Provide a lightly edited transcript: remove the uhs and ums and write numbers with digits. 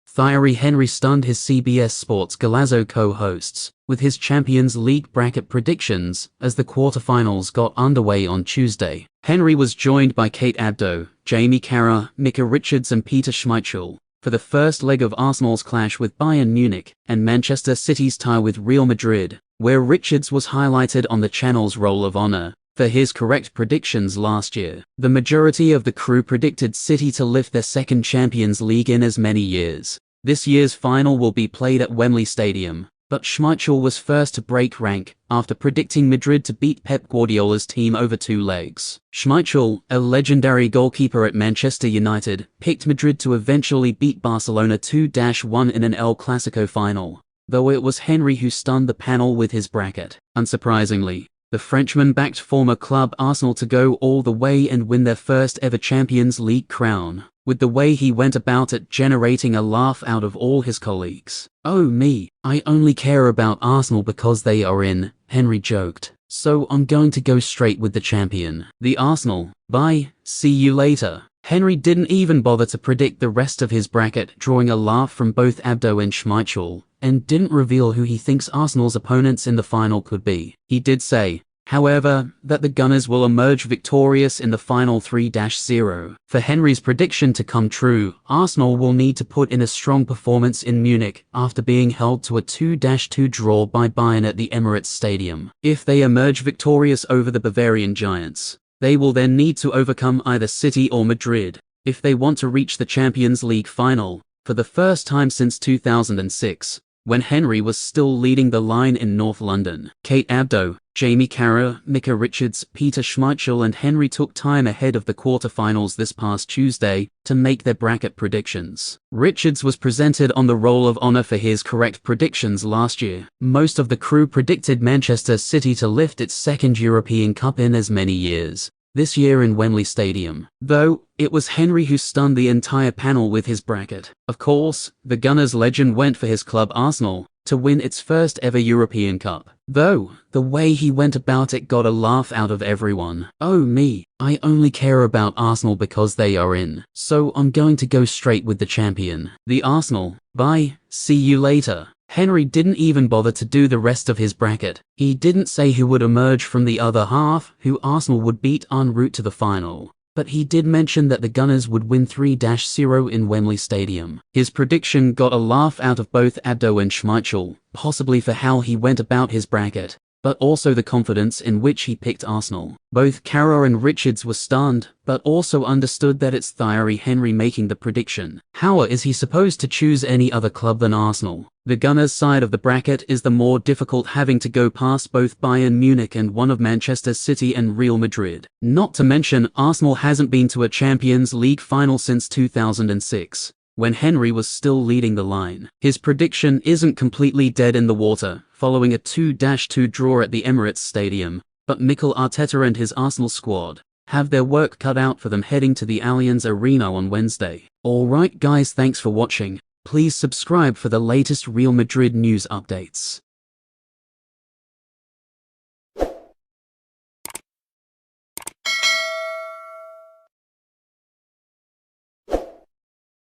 Thierry Henry stunned his CBS Sports Golazo co-hosts with his Champions League bracket predictions as the quarterfinals got underway on Tuesday. Henry was joined by Kate Abdo, Jamie Carragher, Micah Richards and Peter Schmeichel for the first leg of Arsenal's clash with Bayern Munich and Manchester City's tie with Real Madrid, where Richards was highlighted on the channel's Roll of Honor for his correct predictions last year. The majority of the crew predicted City to lift their second Champions League in as many years. This year's final will be played at Wembley Stadium, but Schmeichel was first to break rank after predicting Madrid to beat Pep Guardiola's team over 2 legs. Schmeichel, a legendary goalkeeper at Manchester United, picked Madrid to eventually beat Barcelona 2-1 in an El Clasico final, though it was Henry who stunned the panel with his bracket. Unsurprisingly, the Frenchman backed former club Arsenal to go all the way and win their first ever Champions League crown, with the way he went about it generating a laugh out of all his colleagues. "Oh me, I only care about Arsenal because they are in," Henry joked. "So I'm going to go straight with the champion. The Arsenal. Bye, see you later." Henry didn't even bother to predict the rest of his bracket, drawing a laugh from both Abdo and Schmeichel, and didn't reveal who he thinks Arsenal's opponents in the final could be. He did say, however, that the Gunners will emerge victorious in the final 3-0. For Henry's prediction to come true, Arsenal will need to put in a strong performance in Munich after being held to a 2-2 draw by Bayern at the Emirates Stadium. If they emerge victorious over the Bavarian Giants, they will then need to overcome either City or Madrid if they want to reach the Champions League final, for the first time since 2006, when Henry was still leading the line in North London. Kate Abdo, Jamie Carragher, Micah Richards, Peter Schmeichel and Henry took time ahead of the quarterfinals this past Tuesday to make their bracket predictions. Richards was presented on the Roll of Honor for his correct predictions last year. Most of the crew predicted Manchester City to lift its second European Cup in as many years, this year in Wembley Stadium, though it was Henry who stunned the entire panel with his bracket. Of course, the Gunners legend went for his club Arsenal to win its first ever European Cup, though the way he went about it got a laugh out of everyone. "Oh me, I only care about Arsenal because they are in, so I'm going to go straight with the champion. The Arsenal. Bye, see you later." Henry didn't even bother to do the rest of his bracket. He didn't say who would emerge from the other half, who Arsenal would beat en route to the final, but he did mention that the Gunners would win 3-0 in Wembley Stadium. His prediction got a laugh out of both Abdo and Schmeichel, possibly for how he went about his bracket, but also the confidence in which he picked Arsenal. Both Carragher and Richards were stunned, but also understood that it's Thierry Henry making the prediction. How is he supposed to choose any other club than Arsenal? The Gunners' side of the bracket is the more difficult, having to go past both Bayern Munich and one of Manchester City and Real Madrid. Not to mention, Arsenal hasn't been to a Champions League final since 2006. When Henry was still leading the line. His prediction isn't completely dead in the water, following a 2-2 draw at the Emirates Stadium, but Mikel Arteta and his Arsenal squad have their work cut out for them heading to the Allianz Arena on Wednesday. Alright guys, thanks for watching. Please subscribe for the latest Real Madrid news updates.